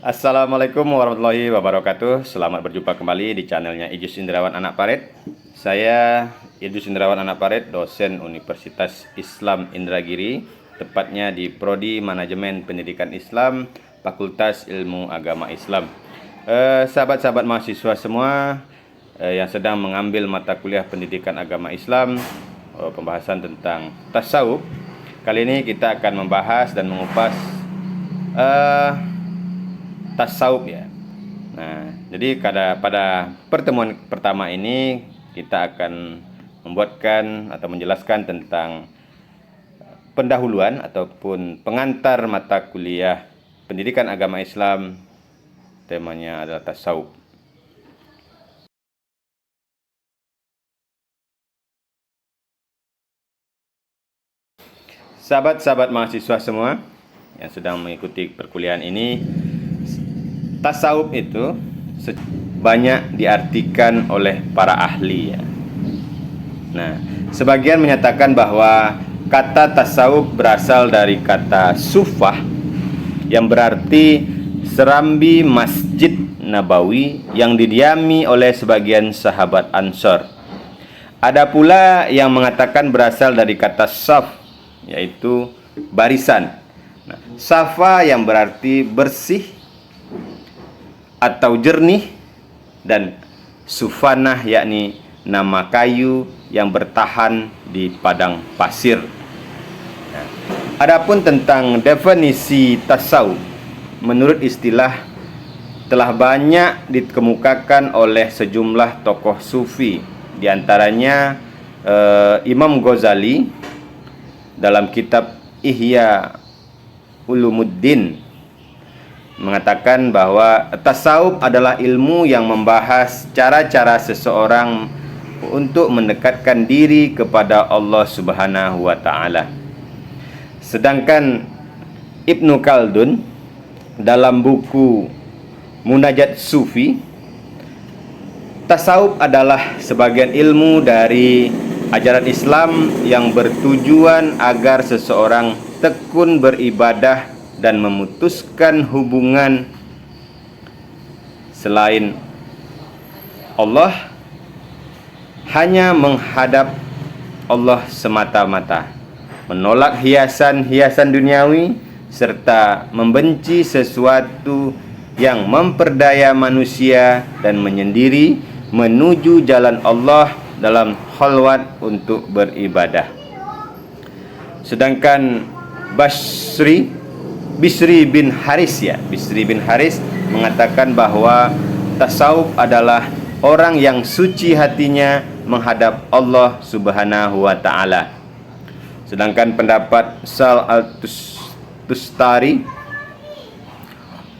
Assalamualaikum warahmatullahi wabarakatuh. Selamat berjumpa kembali di channelnya Idrus Indrawan Anak Paret. Saya Idrus Indrawan Anak Paret, dosen Universitas Islam Indragiri, tepatnya di Prodi Manajemen Pendidikan Islam, Fakultas Ilmu Agama Islam. Sahabat-sahabat mahasiswa semua yang sedang mengambil mata kuliah Pendidikan Agama Islam, pembahasan tentang tasawuf. Kali ini kita akan membahas dan mengupas tasawuf ya. Nah, jadi pada pertemuan pertama ini kita akan membuatkan atau menjelaskan tentang pendahuluan ataupun pengantar mata kuliah Pendidikan Agama Islam. Temanya adalah tasawuf. Sahabat-sahabat mahasiswa semua yang sedang mengikuti perkuliahan ini, tasawuf itu banyak diartikan oleh para ahli ya. Nah, sebagian menyatakan bahwa kata tasawuf berasal dari kata sufah yang berarti serambi Masjid Nabawi yang didiami oleh sebagian sahabat Ansor. Ada pula yang mengatakan berasal dari kata saf, yaitu barisan. Nah, safa yang berarti bersih atau jernih, dan sufanah yakni nama kayu yang bertahan di padang pasir. Nah, adapun tentang definisi tasawuf, menurut istilah telah banyak dikemukakan oleh sejumlah tokoh sufi, diantaranya Imam Ghazali dalam kitab Ihya Ulumuddin mengatakan bahwa tasawuf adalah ilmu yang membahas cara-cara seseorang untuk mendekatkan diri kepada Allah Subhanahu wa taala. Sedangkan Ibnu Khaldun dalam buku Munajat Sufi, tasawuf adalah sebagian ilmu dari ajaran Islam yang bertujuan agar seseorang tekun beribadah dan memutuskan hubungan selain Allah, hanya menghadap Allah semata-mata, menolak hiasan-hiasan duniawi, serta membenci sesuatu yang memperdaya manusia dan menyendiri menuju jalan Allah dalam khalwat untuk beribadah. Sedangkan Bisri bin Haris mengatakan bahwa tasawuf adalah orang yang suci hatinya menghadap Allah Subhanahu wa taala. Sedangkan pendapat Sal al-Tustari,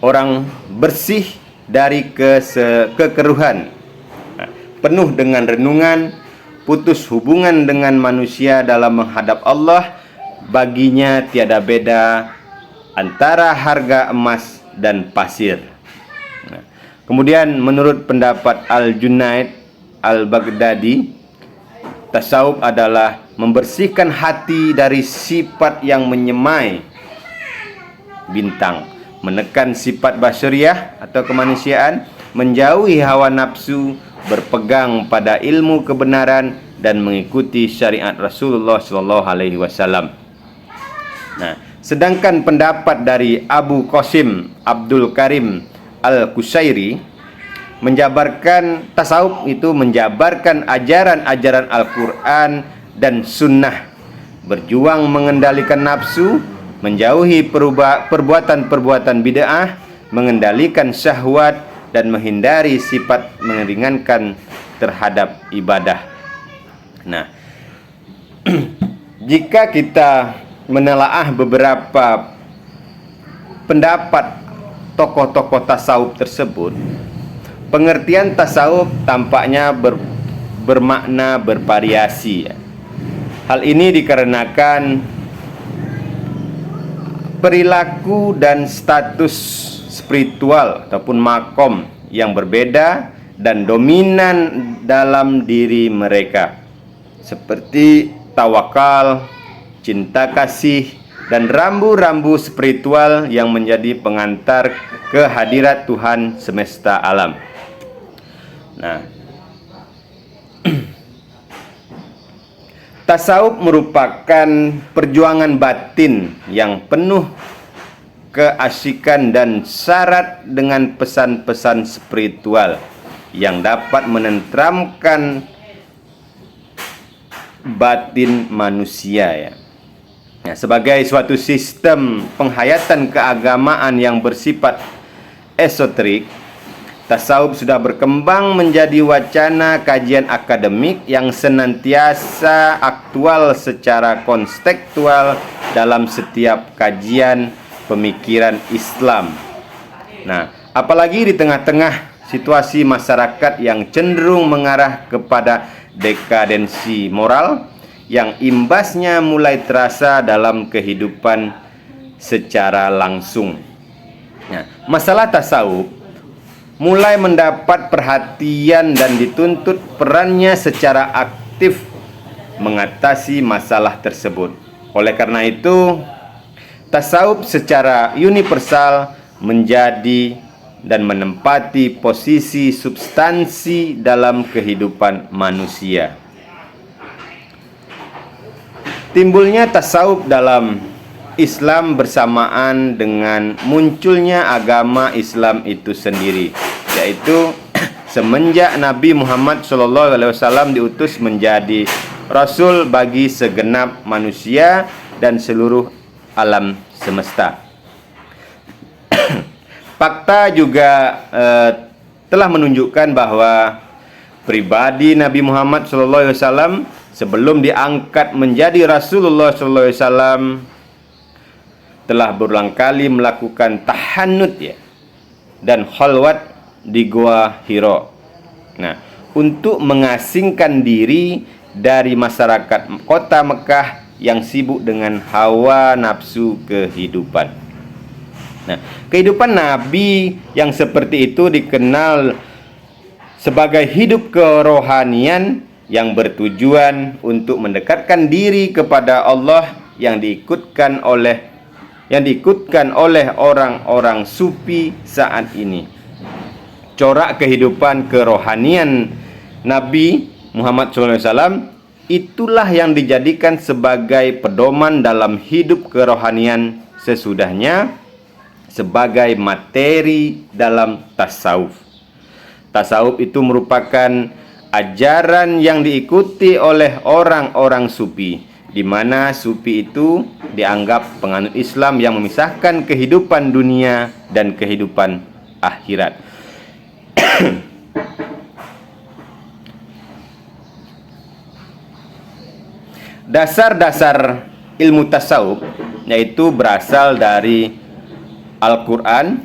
orang bersih dari kekeruhan, penuh dengan renungan, putus hubungan dengan manusia dalam menghadap Allah, baginya tiada beda antara harga emas dan pasir. Nah, kemudian menurut pendapat Al-Junaid Al-Baghdadi, tasawuf adalah membersihkan hati dari sifat yang menyemai bintang, menekan sifat basyariah atau kemanusiaan, menjauhi hawa nafsu, berpegang pada ilmu kebenaran, dan mengikuti syariat Rasulullah SAW. Nah, sedangkan pendapat dari Abu Qasim Abdul Karim Al-Qusairi menjabarkan tasawuf itu menjabarkan ajaran-ajaran Al-Quran dan Sunnah, berjuang mengendalikan nafsu, menjauhi perbuatan-perbuatan bid'ah, mengendalikan syahwat, dan menghindari sifat meringankan terhadap ibadah. Nah, jika kita menelaah beberapa pendapat tokoh-tokoh tasawuf tersebut, pengertian tasawuf tampaknya bermakna bervariasi ya. Hal ini dikarenakan perilaku dan status spiritual ataupun makom yang berbeda dan dominan dalam diri mereka, seperti tawakal, cinta kasih, dan rambu-rambu spiritual yang menjadi pengantar kehadirat Tuhan semesta alam. Nah, tasawuf merupakan perjuangan batin yang penuh keasikan dan syarat dengan pesan-pesan spiritual yang dapat menenteramkan batin manusia ya. Nah, sebagai suatu sistem penghayatan keagamaan yang bersifat esoterik, tasawuf sudah berkembang menjadi wacana kajian akademik yang senantiasa aktual secara konstekstual dalam setiap kajian pemikiran Islam. Nah, apalagi di tengah-tengah situasi masyarakat yang cenderung mengarah kepada dekadensi moral yang imbasnya mulai terasa dalam kehidupan secara langsung. Nah, masalah tasawuf mulai mendapat perhatian dan dituntut perannya secara aktif mengatasi masalah tersebut. Oleh karena itu, tasawuf secara universal menjadi dan menempati posisi substansi dalam kehidupan manusia. Timbulnya tasawuf dalam Islam bersamaan dengan munculnya agama Islam itu sendiri, yaitu semenjak Nabi Muhammad SAW diutus menjadi Rasul bagi segenap manusia dan seluruh alam semesta. Fakta juga telah menunjukkan bahwa pribadi Nabi Muhammad SAW sebelum diangkat menjadi Rasulullah SAW telah berulang kali melakukan tahanut ya dan khalwat di Gua Hiro. Nah, untuk mengasingkan diri dari masyarakat kota Mekah yang sibuk dengan hawa nafsu kehidupan. Nah, kehidupan Nabi yang seperti itu dikenal sebagai hidup kerohanian yang bertujuan untuk mendekatkan diri kepada Allah yang diikutkan oleh orang-orang sufi saat ini. Corak kehidupan kerohanian Nabi Muhammad SAW itulah yang dijadikan sebagai pedoman dalam hidup kerohanian sesudahnya sebagai materi dalam tasawuf. Tasawuf itu merupakan ajaran yang diikuti oleh orang-orang sufi, di mana sufi itu dianggap penganut Islam yang memisahkan kehidupan dunia dan kehidupan akhirat. Dasar-dasar ilmu tasawuf yaitu berasal dari Al-Quran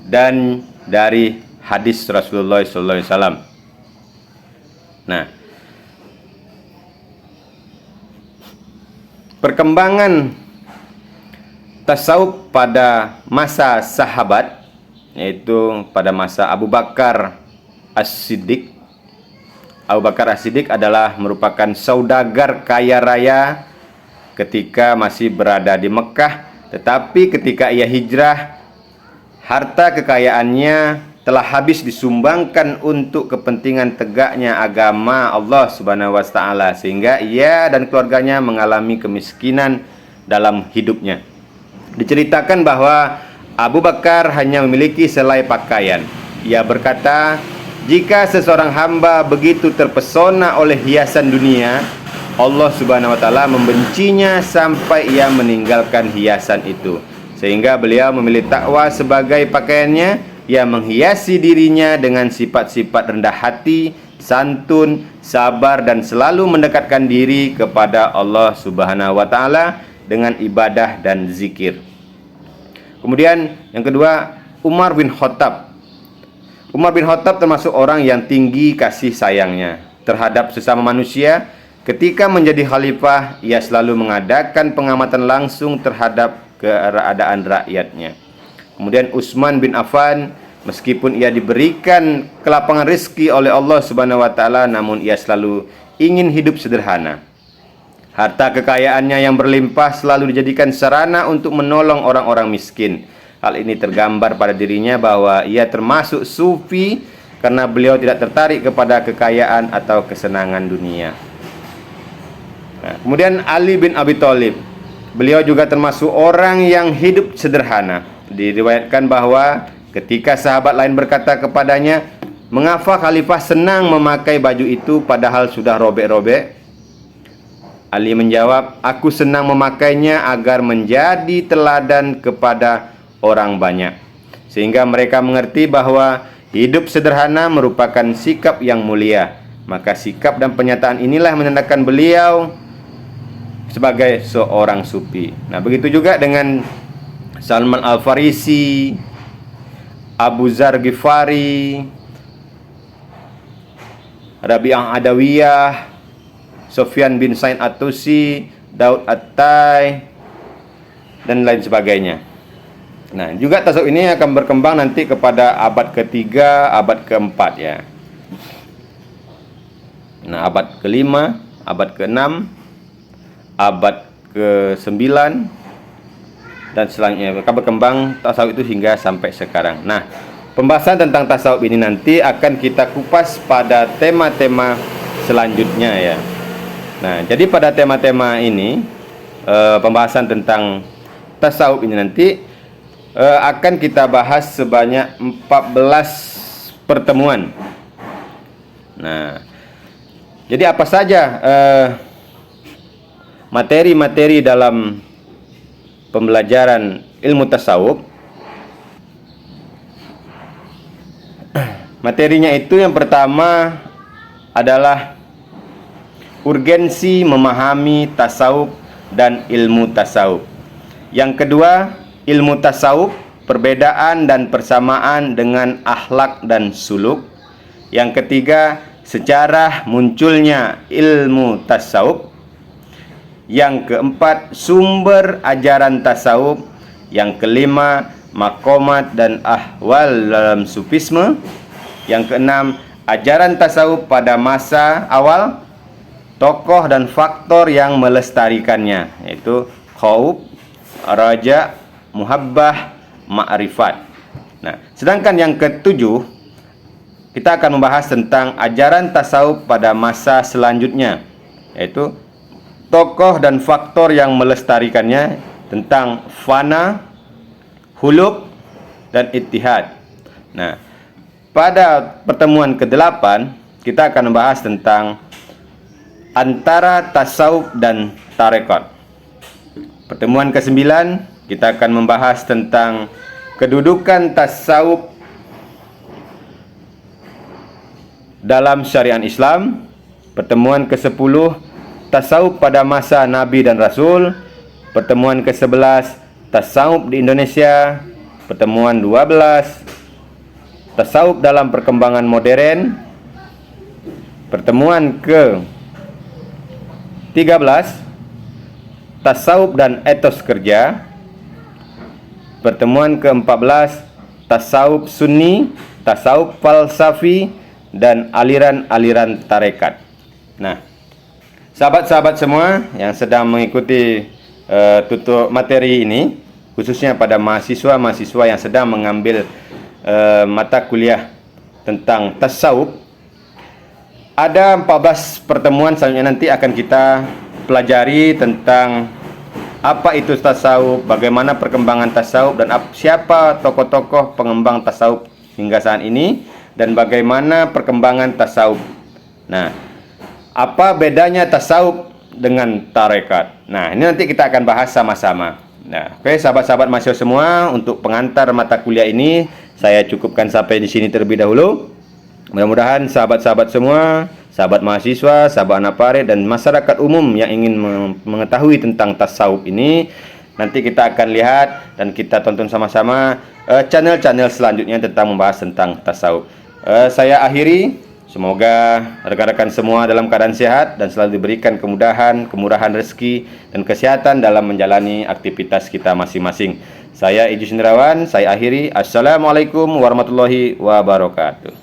dan dari hadis Rasulullah SAW. Nah, perkembangan tasawuf pada masa sahabat, yaitu pada masa Abu Bakar As-Siddiq. Abu Bakar As-Siddiq adalah merupakan saudagar kaya raya ketika masih berada di Mekah. Tetapi ketika ia hijrah, harta kekayaannya telah habis disumbangkan untuk kepentingan tegaknya agama Allah Subhanahu wa taala, sehingga ia dan keluarganya mengalami kemiskinan dalam hidupnya. Diceritakan bahwa Abu Bakar hanya memiliki selai pakaian. Ia berkata, jika seseorang hamba begitu terpesona oleh hiasan dunia, Allah Subhanahu wa taala membencinya sampai ia meninggalkan hiasan itu. Sehingga beliau memilih takwa sebagai pakaiannya. Ia menghiasi dirinya dengan sifat-sifat rendah hati, santun, sabar, dan selalu mendekatkan diri kepada Allah Subhanahu wa taala dengan ibadah dan zikir. Kemudian yang kedua, Umar bin Khattab. Umar bin Khattab termasuk orang yang tinggi kasih sayangnya terhadap sesama manusia. Ketika menjadi khalifah, ia selalu mengadakan pengamatan langsung terhadap keadaan rakyatnya. Kemudian Utsman bin Affan, meskipun ia diberikan kelapangan rezeki oleh Allah Subhanahu wa taala, namun ia selalu ingin hidup sederhana. Harta kekayaannya yang berlimpah selalu dijadikan sarana untuk menolong orang-orang miskin. hal ini tergambar pada dirinya bahwa ia termasuk sufi karena beliau tidak tertarik kepada kekayaan atau kesenangan dunia. Nah, kemudian Ali bin Abi Thalib, beliau juga termasuk orang yang hidup sederhana. Diriwayatkan bahwa ketika sahabat lain berkata kepadanya, "Mengapa khalifah senang memakai baju itu padahal sudah robek-robek?" Ali menjawab, "Aku senang memakainya agar menjadi teladan kepada orang banyak, sehingga mereka mengerti bahwa hidup sederhana merupakan sikap yang mulia." Maka sikap dan pernyataan inilah menandakan beliau sebagai seorang sufi. Nah, begitu juga dengan Salman Al-Farisi, Abu Dzar Ghifari, Rabi'ah Adawiyah, Sufyan bin Sa'id At-Tusi, Daud At-Tai, dan lain sebagainya. Nah, juga tasawuf ini akan berkembang nanti kepada abad ketiga, abad keempat ya. Nah, abad kelima, abad keenam, abad ke-9, dan selanjutnya akan berkembang tasawuf itu hingga sampai sekarang. Nah, pembahasan tentang tasawuf ini nanti akan kita kupas pada tema-tema selanjutnya ya. Nah, jadi pada tema-tema ini, pembahasan tentang tasawuf ini nanti akan kita bahas sebanyak 14 pertemuan. Nah, jadi apa saja materi-materi dalam pembelajaran ilmu tasawuf? Materinya itu yang pertama adalah urgensi memahami tasawuf dan ilmu tasawuf. Yang kedua, ilmu tasawuf, perbedaan dan persamaan dengan akhlak dan suluk. Yang ketiga, sejarah munculnya ilmu tasawuf. Yang keempat, sumber ajaran tasawuf. Yang kelima, maqamat dan ahwal dalam sufisme. Yang keenam, ajaran tasawuf pada masa awal, tokoh dan faktor yang melestarikannya, yaitu khauf, raja, muhabbah, ma'rifat. Nah, sedangkan yang ketujuh, kita akan membahas tentang ajaran tasawuf pada masa selanjutnya, yaitu tokoh dan faktor yang melestarikannya, tentang fana, huluk, dan ittihad. Nah, pada pertemuan ke-8 kita akan membahas tentang antara tasawuf dan tarekat. Pertemuan ke-9 kita akan membahas tentang kedudukan tasawuf dalam syariat Islam. Pertemuan ke-10, tasawuf pada masa Nabi dan Rasul. Pertemuan ke-11, tasawuf di Indonesia. Pertemuan 12, tasawuf dalam perkembangan modern. Pertemuan ke-13, tasawuf dan etos kerja. Pertemuan ke-14, tasawuf sunni, tasawuf falsafi, dan aliran-aliran tarekat. Nah, sahabat-sahabat semua yang sedang mengikuti tutur materi ini, khususnya pada mahasiswa-mahasiswa yang sedang mengambil mata kuliah tentang tasawuf, ada 14 pertemuan selanjutnya nanti akan kita pelajari tentang apa itu tasawuf, bagaimana perkembangan tasawuf, dan siapa tokoh-tokoh pengembang tasawuf hingga saat ini, dan bagaimana perkembangan tasawuf. Nah, apa bedanya tasawuf dengan tarekat? Nah, ini nanti kita akan bahas sama-sama. Nah, oke sahabat-sahabat mahasiswa semua, untuk pengantar mata kuliah ini saya cukupkan sampai di sini terlebih dahulu. Mudah-mudahan sahabat-sahabat semua, sahabat mahasiswa, sahabat anak paret, dan masyarakat umum yang ingin mengetahui tentang tasawuf ini, nanti kita akan lihat dan kita tonton sama-sama channel-channel selanjutnya tentang membahas tentang tasawuf. Saya akhiri, semoga rekan-rekan semua dalam keadaan sehat dan selalu diberikan kemudahan, kemurahan rezeki, dan kesehatan dalam menjalani aktivitas kita masing-masing. Saya Idris Indrawan, saya akhiri. Assalamualaikum warahmatullahi wabarakatuh.